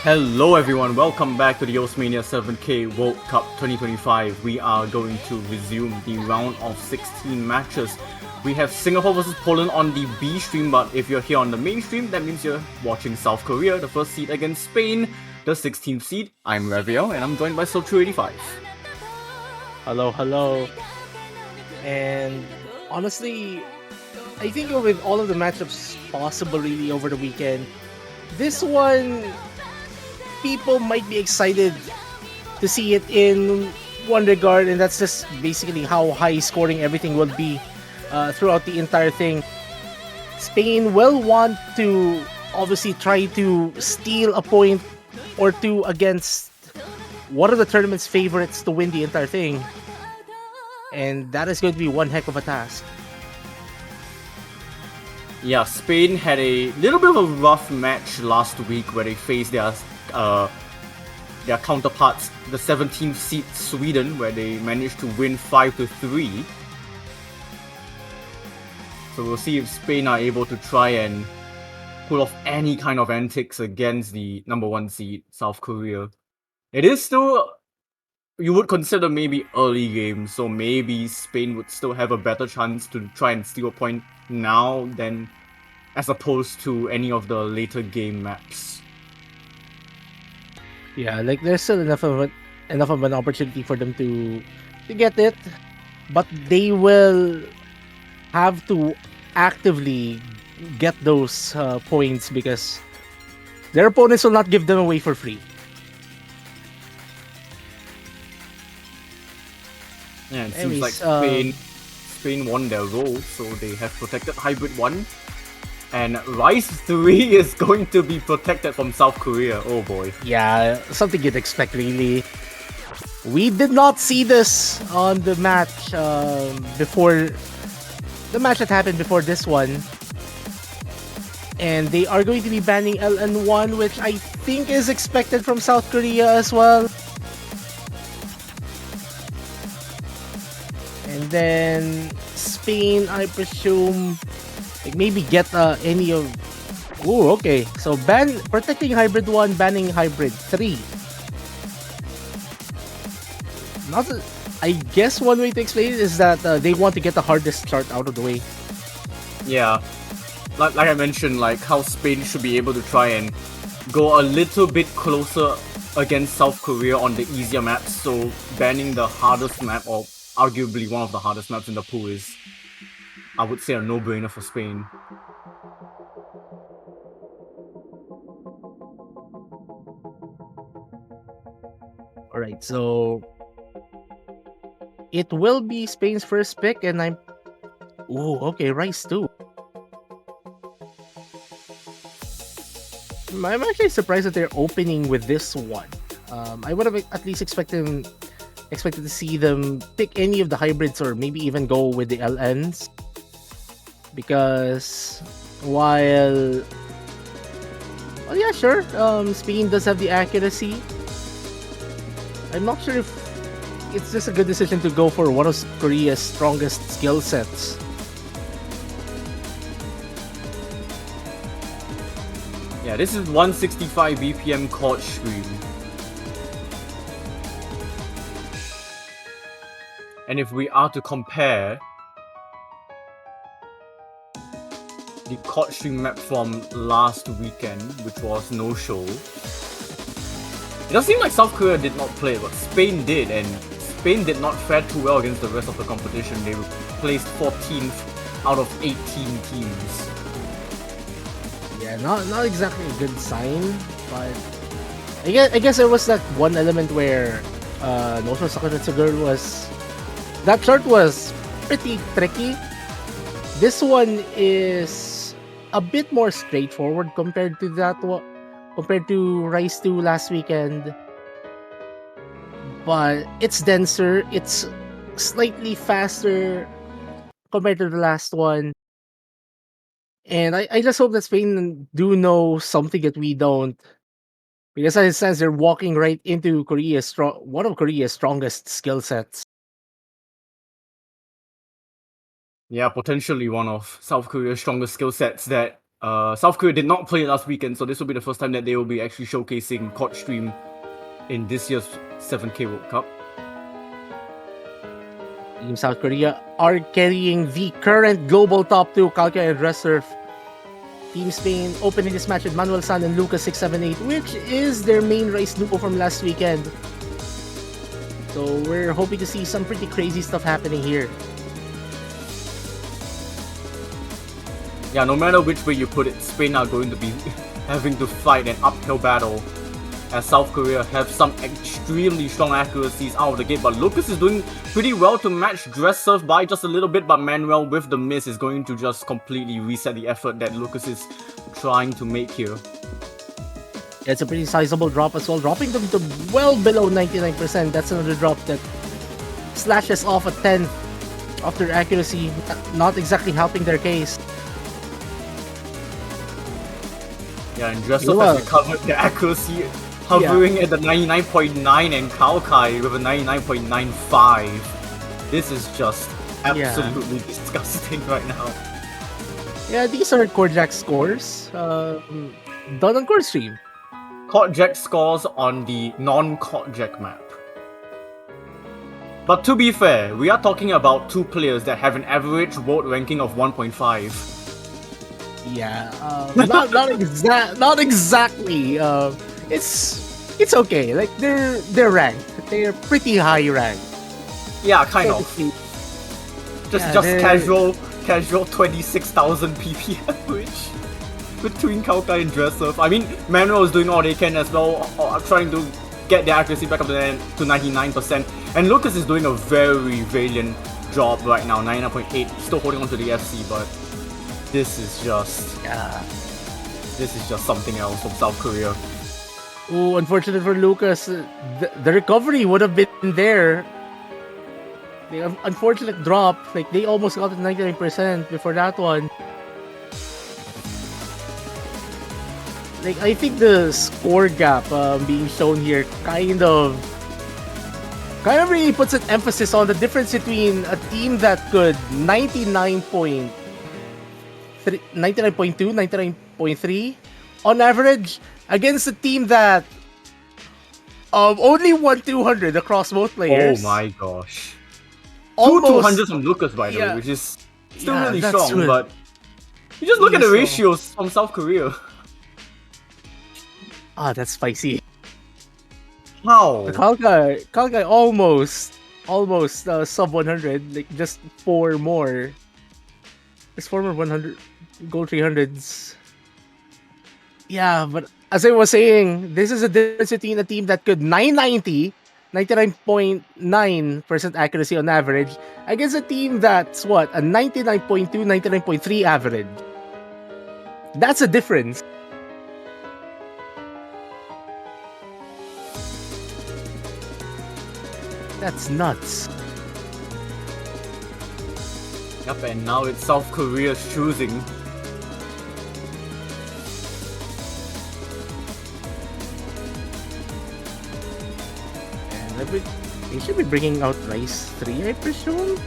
Hello everyone, welcome back to the Mania 7K World Cup 2025. We are going to resume the round of 16 matches. We have Singapore versus Poland on the B stream, but if you're here on the main stream, that means you're watching South Korea, the first seed against Spain, the 16th seed. I'm Raviel, and I'm joined by Soul285. Hello. And honestly, I think with all of the matchups possible really over the weekend, this one, people might be excited to see it in one regard, and that's just basically how high scoring everything will be throughout the entire thing. Spain will want to obviously try to steal a point or two against one of the tournament's favorites to win the entire thing. And that is going to be one heck of a task. Yeah, Spain had a little bit of a rough match last week where they faced their counterparts, the 17th seed Sweden, where they managed to win 5-3. So we'll see if Spain are able to try and pull off any kind of antics against the number 1 seed, South Korea. It is still, you would consider maybe early game, so maybe Spain would still have a better chance to try and steal a point now than as opposed to any of the later game maps. Yeah, like there's still enough of an opportunity for them to get it, but they will have to actively get those points because their opponents will not give them away for free. Yeah, it Anyways, seems like Spain won their role, so they have protected Hybrid 1. And Rise 3 is going to be protected from South Korea. Oh boy. Yeah, something you'd expect really. We did not see this on the match before the match that happened before this one. And they are going to be banning LN1, which I think is expected from South Korea as well. And then Spain, I presume, like maybe get any of. Oh, okay. So protecting Hybrid 1, banning Hybrid 3. Not. I guess one way to explain it is that they want to get the hardest chart out of the way. Yeah. Like I mentioned, like how Spain should be able to try and go a little bit closer against South Korea on the easier maps. So banning the hardest map, or arguably one of the hardest maps in the pool, is, I would say, a no-brainer for Spain. Alright, so it will be Spain's first pick, and I'm. Oh, okay, Rice too. I'm actually surprised that they're opening with this one. I would have at least expected to see them pick any of the hybrids or maybe even go with the LNs. Because while yeah, sure, Spain does have the accuracy. I'm not sure if it's just a good decision to go for one of Korea's strongest skill sets. Yeah, this is 165 BPM chord stream. And if we are to compare the chord stream map from last weekend, which was no show, it does seem like South Korea did not play, but Spain did, and Spain did not fare too well against the rest of the competition. They were placed 14th out of 18 teams. Yeah, not exactly a good sign, but I guess there was that one element where Noso Sakuretsugur was. That chart was pretty tricky. This one is a bit more straightforward compared to compared to Rise 2 last weekend. But it's denser, it's slightly faster compared to the last one. And I just hope that Spain do know something that we don't. Because as it says, they're walking right into one of Korea's strongest skill sets. Yeah, potentially one of South Korea's strongest skill sets that South Korea did not play last weekend, so this will be the first time that they will be actually showcasing COD stream in this year's 7K World Cup. Team South Korea are carrying the current global top 2, Kalka and Reserve. Team Spain opening this match with Manuel San and Lucas678, which is their main race duo from last weekend. So we're hoping to see some pretty crazy stuff happening here. Yeah, no matter which way you put it, Spain are going to be having to fight an uphill battle, as South Korea have some extremely strong accuracies out of the gate, but Lucas is doing pretty well to match Dress Surf by just a little bit, but Manuel with the miss is going to just completely reset the effort that Lucas is trying to make here. It's a pretty sizable drop as well, dropping them to well below 99%. That's another drop that slashes off a 10th of their accuracy, not exactly helping their case. Yeah, and Dress Surf has recovered the accuracy, hovering at the 99.9, and Kaokai with a 99.95. This is just absolutely disgusting right now. Yeah, these are Korjak scores done on Core Stream. Korjak scores on the non-Korjak map. But to be fair, we are talking about two players that have an average world ranking of 1.5. Yeah, not exactly. It's okay. Like they're ranked. They're pretty high ranked. Yeah, kind of. Just casual 26,000 PP average between Kaokai and Dress Surf. I mean, Manuel is doing all they can as well, trying to get their accuracy back up to 99%. And Lucas is doing a very valiant job right now, 99.8, still holding on to the FC, but this is just something else from South Korea. Oh, unfortunate for Lucas. The recovery would have been there. The unfortunate drop. Like, they almost got to 99% before that one. Like, I think the score gap being shown here kind of really puts an emphasis on the difference between a team that could 99.2, 99.3 on average against a team that only won 200 across both players. Oh my gosh. Almost, 200s from Lucas, by the way, which is still really strong, but you just look at the ratios from South Korea. Ah, that's spicy. How? Kalkai almost sub 100, like just 4 more. Just 4 more 100 gold 300s. Yeah, but as I was saying, this is a difference between a team that could 990, 99.9% accuracy on average, against a team that's what, a 99.2, 99.3 average. That's a difference. That's nuts. Yep, and now it's South Korea's choosing. And they should be bringing out Rice 3, I presume?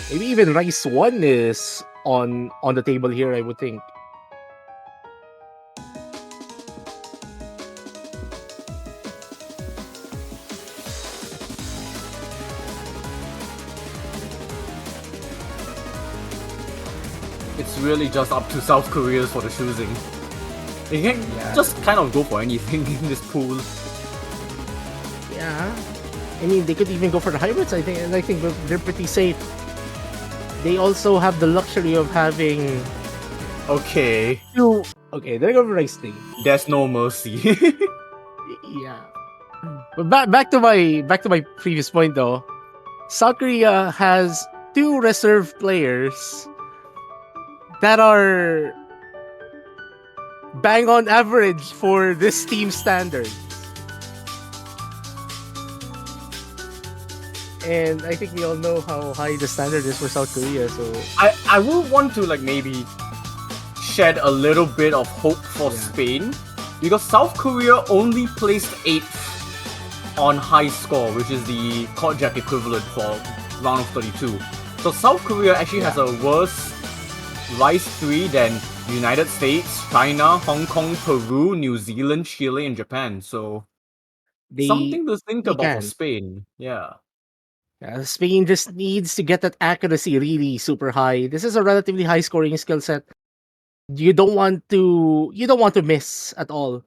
Maybe even Rice 1 is on the table here, I would think. It's really just up to South Korea for the choosing. They can just kind of go for anything in this pool. Yeah. I mean, they could even go for the hybrids, I think, and I think they're pretty safe. They also have the luxury of having... Okay. Okay, they're going for Rice 3. There's no mercy. Yeah. But back to my previous point though. South Korea has 2 reserve players that are bang on average for this team standard. And I think we all know how high the standard is for South Korea, so I would want to like maybe shed a little bit of hope for Spain, because South Korea only placed 8th on high score, which is the Korjak equivalent for round of 32. So South Korea actually has a worse Rise 3, then United States, China, Hong Kong, Peru, New Zealand, Chile, and Japan. So They something to think they about for can. Spain. Yeah. Spain just needs to get that accuracy really super high. This is a relatively high scoring skill set. You don't want to miss at all.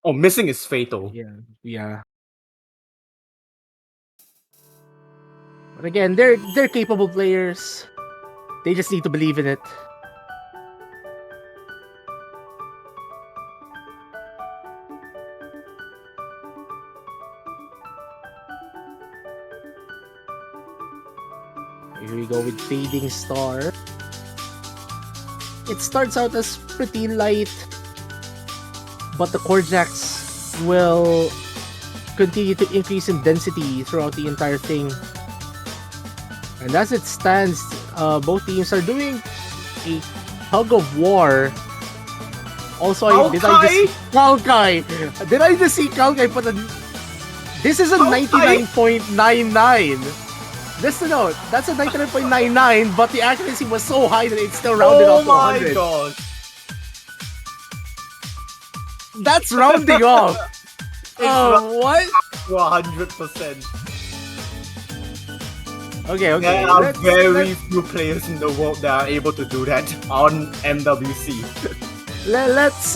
Oh, missing is fatal. Yeah. But again, they're capable players. They just need to believe in it. Here we go with Fading Star. It starts out as pretty light, but the core jacks will continue to increase in density throughout the entire thing. And as it stands, both teams are doing a tug of war. Also, did I just see Kalkai? Did I just see Kalkai put a... This is a 99.99. Just to note, that's a 99.99, but the accuracy was so high that it's still rounded off to 100. Oh my gosh. That's rounding off. What? 100%. Okay. There are very few players in the world that are able to do that on MWC. Let's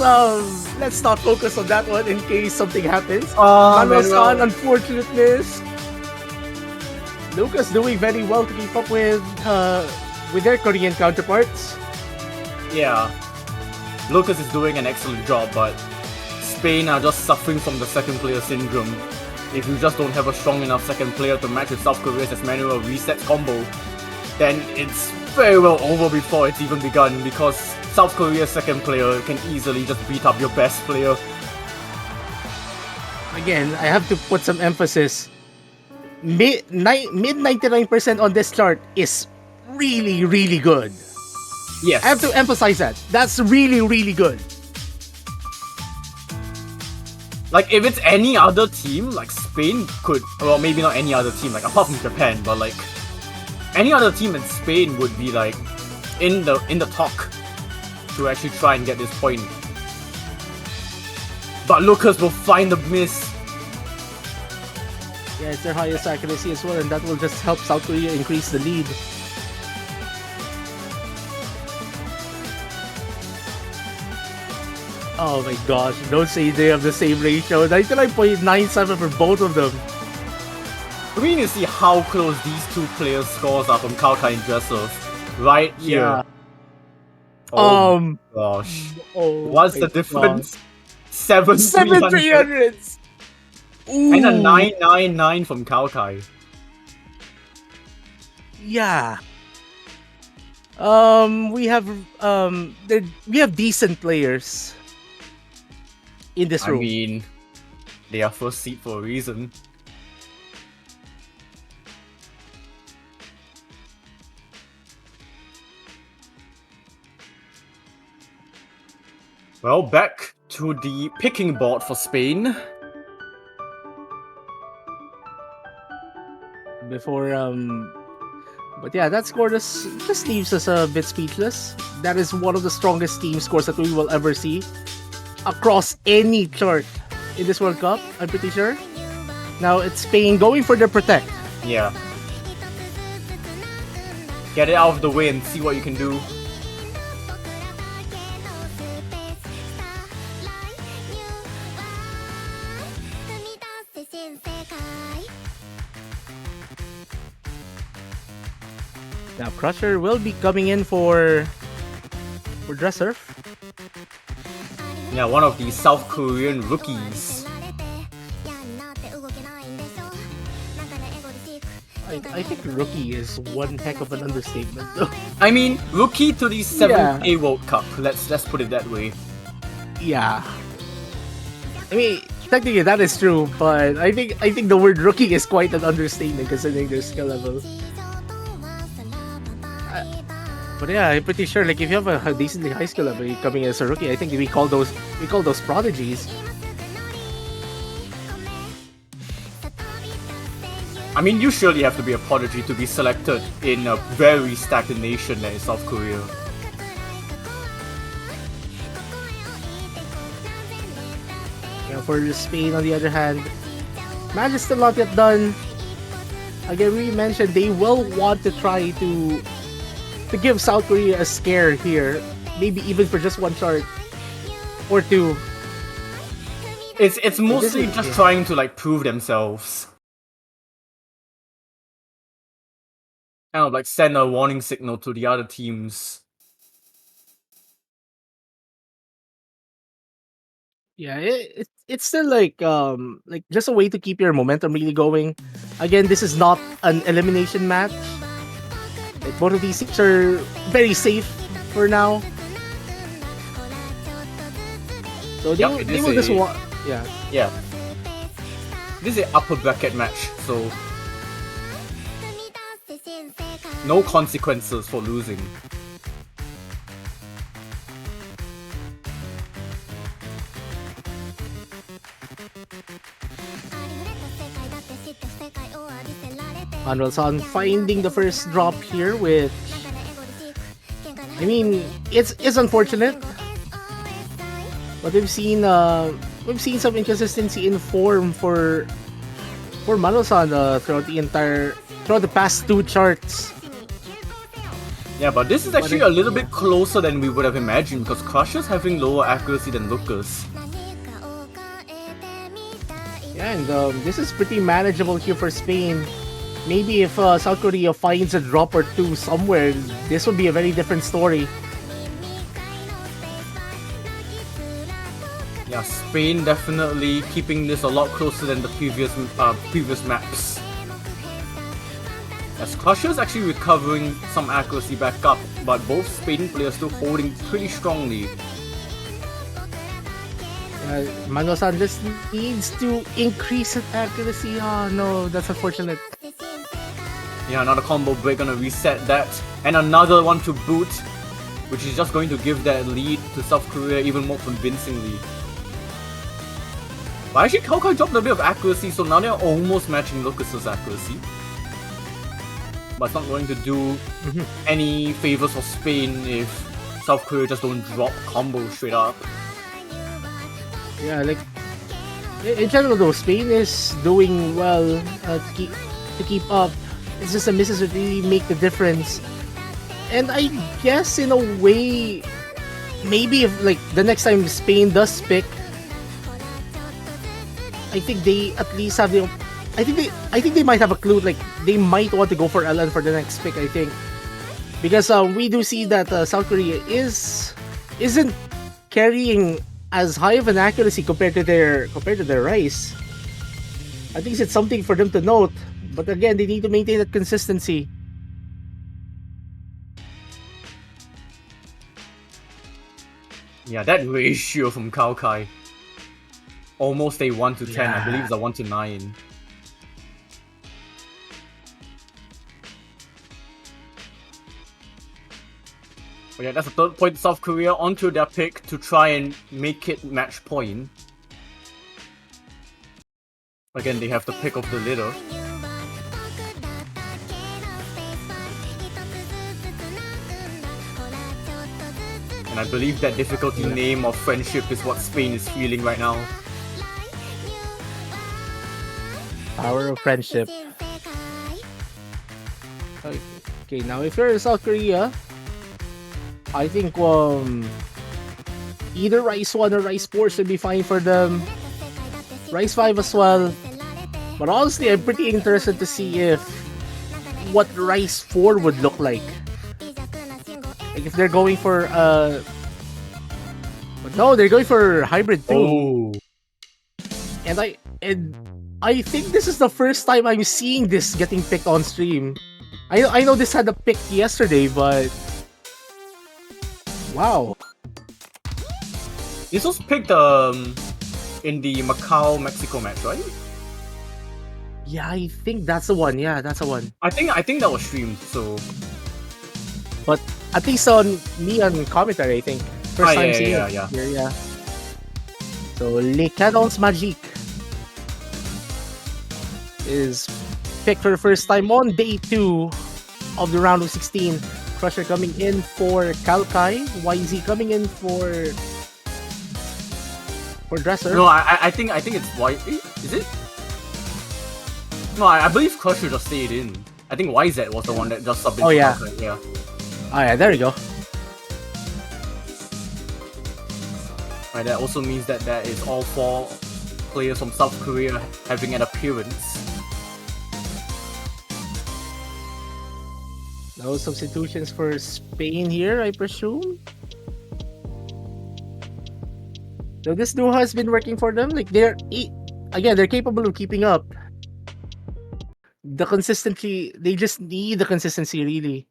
not focus on that one in case something happens. Manuel. Unfortunateness. Lucas doing very well to keep up with their Korean counterparts. Yeah. Lucas is doing an excellent job, but Spain are just suffering from the second player syndrome. If you just don't have a strong enough second player to match with South Korea's as manual reset combo, then it's very well over before it's even begun, because South Korea's second player can easily just beat up your best player. Again, I have to put some emphasis. Mid 99% on this chart is really, really good. Yes. I have to emphasize that. That's really, really good. Like, if it's any other team, like Spain could, well, maybe not any other team, like apart from Japan, but like any other team in Spain would be like in the talk to actually try and get this point. But Lucas will find the miss. Yeah, it's their highest accuracy as well, and that will just help South Korea increase the lead. Oh my gosh, don't say they have the same ratio. 99.97 for both of them. We need to see how close these two players' scores are from Kalkai and Dressers. Right here. Yeah. Oh gosh. What's the difference? 7,300. And a 999 from Kalkai. Yeah. We have decent players in this room. I mean, they are first seed for a reason. Well, back to the picking board for Spain. But yeah, that score just leaves us a bit speechless. That is one of the strongest team scores that we will ever see across any chart in this World Cup, I'm pretty sure. Now it's Spain going for their protect. Yeah. Get it out of the way and see what you can do. Now Crusher will be coming in for Dress Surf. Yeah, one of the South Korean rookies. I think rookie is one heck of an understatement though. I mean, rookie to the 7th World Cup. Let's put it that way. Yeah. I mean, technically that is true, but I think the word rookie is quite an understatement considering their skill level. But yeah, I'm pretty sure like if you have a decently high skill level coming as a rookie, I think we call those prodigies. I mean, you surely have to be a prodigy to be selected in a very stagnant nation that is South Korea. Yeah, for Spain, on the other hand, match is still not yet done. Again, we mentioned they will want to try to give South Korea a scare here, maybe even for just one chart or two. It's mostly just trying to like prove themselves. Kind of like send a warning signal to the other teams. Yeah, it's still like just a way to keep your momentum really going. Again, this is not an elimination match. Like, both of these teams are very safe for now. So they will just Yeah. This is an upper bracket match, so no consequences for losing. Manuel San finding the first drop here, with, I mean, it's unfortunate, but we've seen some inconsistency in form for Manuel San throughout the past two charts. Yeah, but this is actually a little bit closer than we would have imagined, because Crusher's having lower accuracy than Lucas. Yeah, and this is pretty manageable here for Spain. Maybe if South Korea finds a drop or two somewhere, this would be a very different story. Yeah, Spain definitely keeping this a lot closer than the previous maps. As Crusher's actually recovering some accuracy back up, but both Spain players still holding pretty strongly. Mano-san just needs to increase his accuracy. Oh no, that's unfortunate. Yeah, another combo break gonna reset that, and another one to boot, which is just going to give that lead to South Korea even more convincingly. But actually, Kaukai dropped a bit of accuracy, so now they're almost matching Lucas's accuracy. But it's not going to do any favors for Spain if South Korea just don't drop combos straight up. Yeah, like, in general though, Spain is doing well to keep up. It's just the misses that really make the difference. And I guess in a way, maybe if like the next time Spain does pick, I think they at least have the. I think they might have a clue. Like, they might want to go for LN for the next pick. I think, because we do see that South Korea isn't carrying as high of an accuracy compared to their Rice. I think it's something for them to note. But again, they need to maintain that consistency. Yeah, that ratio from Kaukai. Almost a 1 to 10, Yeah. I believe it's a 1 to 9. But yeah, that's a third point to South Korea onto their pick to try and make it match point. Again, they have the pick of the litter. And I believe that difficulty name of friendship is what Spain is feeling right now. Power of friendship. Okay, now if you're in South Korea, I think either Rice 1 or Rice 4 should be fine for them. Rice 5 as well. But honestly, I'm pretty interested to see what Rice 4 would look like. Like if they're going for but no, they're going for hybrid 2. Oh. And I think this is the first time I'm seeing this getting picked on stream. I know this had a pick yesterday, but wow. This was picked in the Macau-Mexico match, right? Yeah, I think that's the one. Yeah, that's the one. I think that was streamed, so But at least on me on commentary, I think. First time seeing it. yeah. Here, yeah. So Les Canons Magiques is picked for the first time on day 2 of the round of 16. Crusher coming in for Kalkai. YZ coming in for Dresser. No, I think it's White. Is it? No, I believe Crusher just stayed in. I think YZ was the one that just subbed in. Oh, yeah. Yeah. Oh yeah, there you go. Right, that also means that there is all 4 players from South Korea having an appearance. No substitutions for Spain here, I presume. So this duo has been working for them. Like they're capable of keeping up. They just need the consistency, really.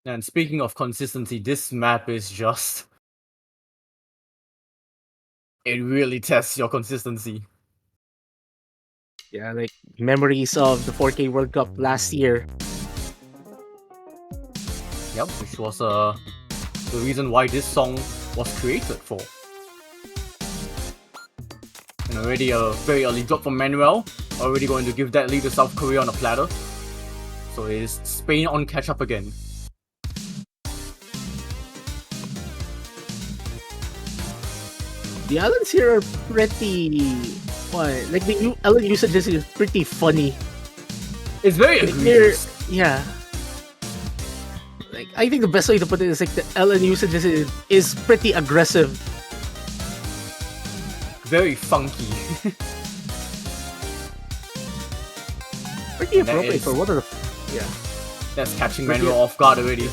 And speaking of consistency, this map is just... It really tests your consistency. Yeah, like memories of the 4K World Cup last year. Yep, which was the reason why this song was created for. And already a very early drop from Manuel, already going to give that lead to South Korea on a platter. So it is Spain on catch up again. The islands here are pretty... Like the new island usage is pretty funny. It's very Like egregious. yeah. Like I think the best way to put it is like the LN usage is pretty aggressive. Very funky. Pretty That appropriate is- for one of the... Yeah. That's catching Pretty- Manuel off guard already.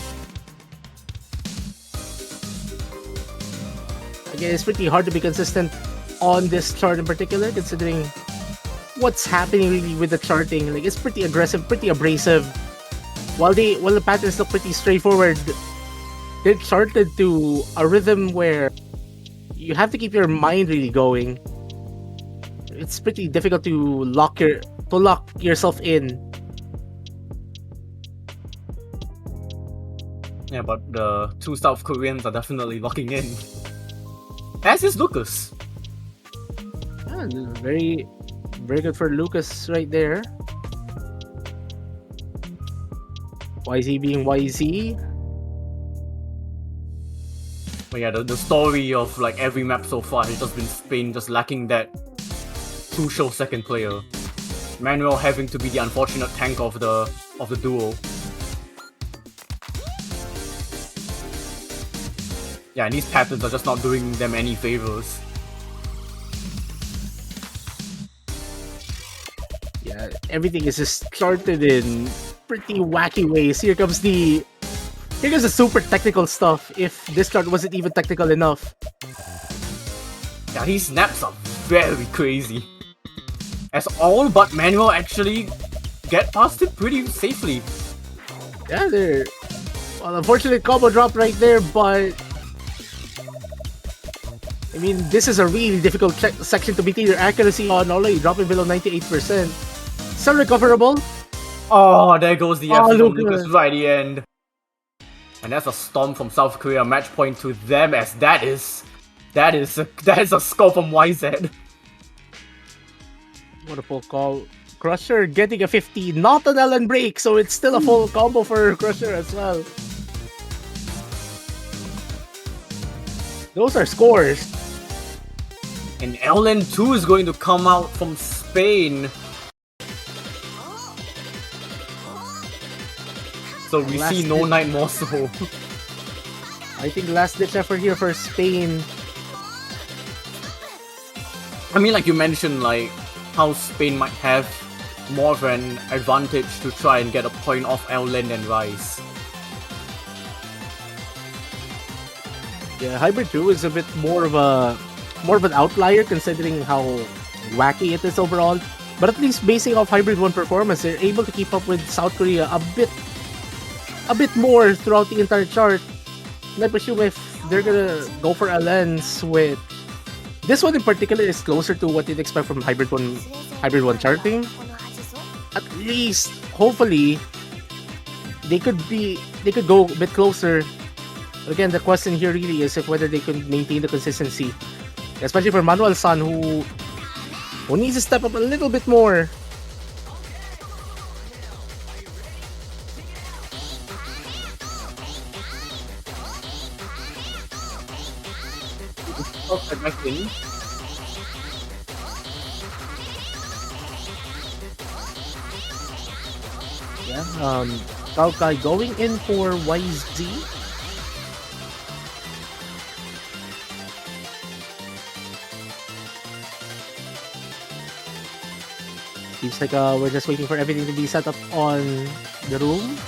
Again, it's pretty hard to be consistent on this chart in particular, considering what's happening really with the charting. Like it's pretty aggressive, pretty abrasive. While the patterns look pretty straightforward, they're charted to a rhythm where you have to keep your mind really going. It's pretty difficult to lock yourself in. Yeah, but the 2 South Koreans are definitely locking in. As is Lucas. Yeah, very, very good for Lucas right there. YZ being YZ. But yeah, the story of like every map so far has just been Spain just lacking that crucial second player. Manuel having to be the unfortunate tank of the duo. Yeah, and these patterns are just not doing them any favors. Yeah, everything is just charted in pretty wacky ways. Here comes the super technical stuff, if this chart wasn't even technical enough. Yeah, these snaps are very crazy. As all but Manuel actually get past it pretty safely. Yeah, they're... Well, unfortunate combo drop right there, but... I mean, this is a really difficult section to maintain your accuracy on, already dropping below 98%. Still recoverable. Oh, there goes the F from Lucas. Lucas right at the end. And that's a storm from South Korea, match point to them, as that is a score from YZ. What a full call. Crusher getting a 50, not an Ellen break, so it's still a full combo for Crusher as well. Those are scores. And LN2 is going to come out from Spain. So we Last see no hit. night more so. I think last ditch effort here for Spain. I mean, like you mentioned, like how Spain might have more of an advantage to try and get a point off LN and Rice. Yeah, Hybrid 2 is a bit more of an outlier considering how wacky it is overall. But at least basing off Hybrid 1 performance, they're able to keep up with South Korea a bit more throughout the entire chart. And I presume if they're gonna go for LNs with this one in particular is closer to what you'd expect from Hybrid 1 charting. At least, hopefully, they could go a bit closer. But again, the question here really is if whether they can maintain the consistency. Especially for Manuel San, who Who needs to step up a little bit more? Back in. Yeah, Kalkai going in for YZ. Seems like we're just waiting for everything to be set up on the room.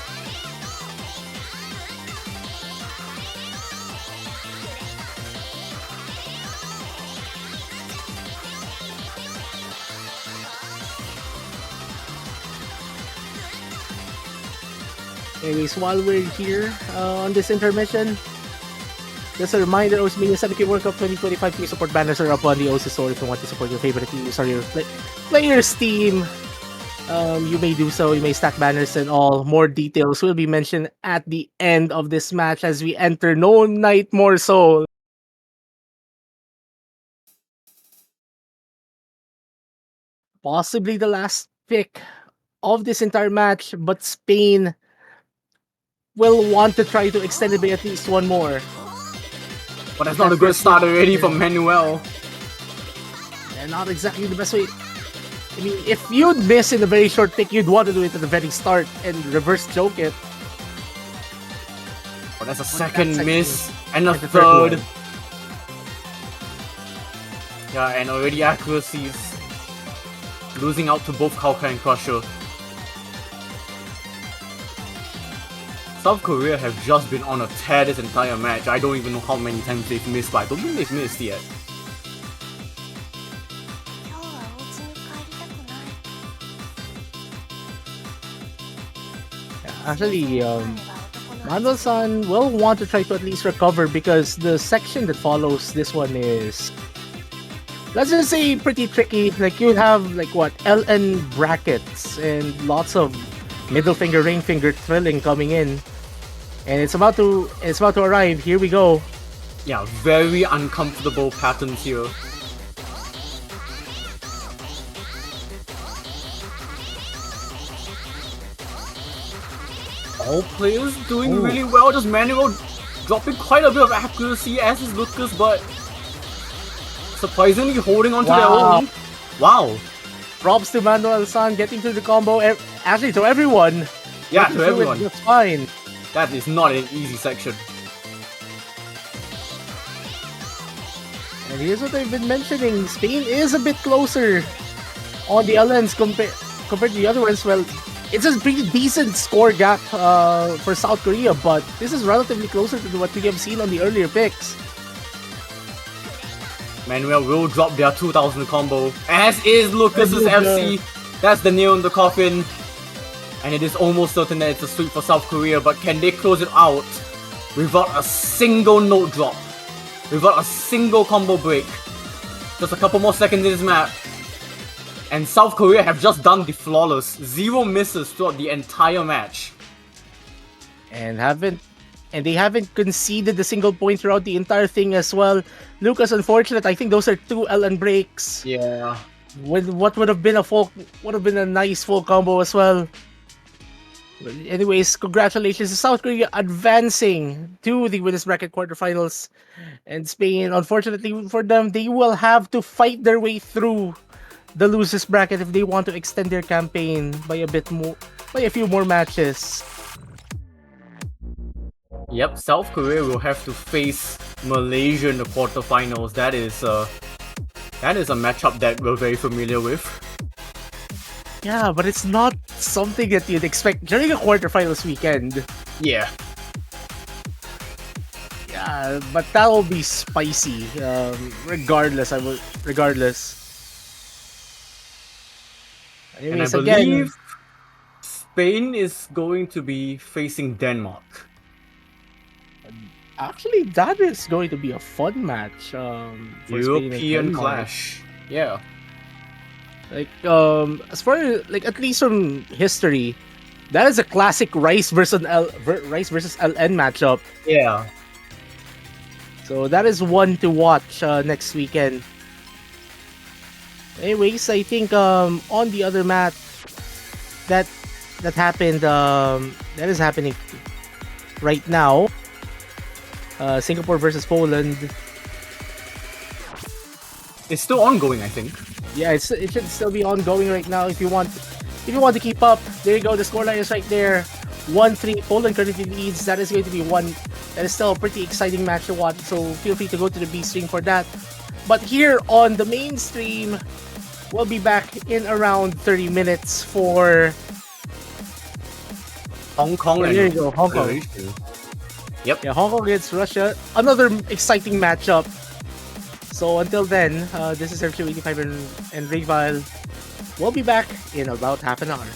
Anyways, while we're here on this intermission, just a reminder, OC 7K World Cup 2025 free support banners are up on the OC store if you want to support your favorite teams or your players' team. You may do so. You may stack banners and all. More details will be mentioned at the end of this match as we enter No Night More Soul. Possibly the last pick of this entire match, but Spain will want to try to extend it by at least one more. But that's not a good start already from Manuel. And not exactly the best way. I mean, if you'd miss in a very short pick, you'd want to do it at the very start and reverse choke it. Oh, that's a second miss and a third. Yeah, and already accuracies losing out to both Kauka and Crusher. South Korea have just been on a tear this entire match. I don't even know how many times they've missed, but I don't think they've missed yet. Actually, Manuel-san will want to try to at least recover because the section that follows this one is, let's just say, pretty tricky. Like, you have, like, what, LN brackets and lots of middle finger, ring finger thrilling coming in. And it's about to arrive. Here we go. Yeah, very uncomfortable patterns here. All players doing really well, just Manuel dropping quite a bit of accuracy as is Lucas, but surprisingly holding on to their own. Wow. Props to Manuel-san getting through the combo. Actually, to everyone. Yeah, to everyone. It's fine. That is not an easy section. And here's what I've been mentioning. Spain is a bit closer on the LNs compared to the other ones. Well, it's a pretty decent score gap for South Korea, but this is relatively closer to what we have seen on the earlier picks. Manuel will drop their 2000 combo, as is Lucas's FC. That's the nail in the coffin. And it is almost certain that it's a sweep for South Korea, but can they close it out without a single note drop? Without a single combo break? Just a couple more seconds in this map. And South Korea have just done the flawless. 0 misses throughout the entire match. And they haven't conceded a single point throughout the entire thing as well. Lucas, unfortunate. I think those are 2 LN breaks. Yeah. With what would have been a nice full combo as well. But anyways, congratulations to South Korea advancing to the winners bracket quarterfinals. And Spain, unfortunately for them, they will have to fight their way through the losers bracket if they want to extend their campaign by a few more matches. Yep, South Korea will have to face Malaysia in the quarterfinals. That is a matchup that we're very familiar with. Yeah, but it's not something that you'd expect during a quarterfinals weekend. Yeah. Yeah, but that will be spicy. Regardless. Anyways, and I believe Spain is going to be facing Denmark. Actually, that is going to be a fun match. For European clash. Yeah. Like, as far as, like, at least from history, that is a classic Rice versus LN matchup. Yeah. So that is one to watch next weekend. Anyways, I think on the other mat that happened that is happening right now. Singapore versus Poland. It's still ongoing, I think. Yeah, it should still be ongoing right now if you want to keep up. There you go, the scoreline is right there. 1-3, Poland currently leads. That is going to be that is still a pretty exciting match to watch, so feel free to go to the B stream for that. But here on the main stream, we'll be back in around 30 minutes for Hong Kong and there you go, Hong Kong. Croatia. Yep. Yeah, Hong Kong against Russia. Another exciting matchup. So until then, this is Sergio85 and Rayval. We'll be back in about half an hour.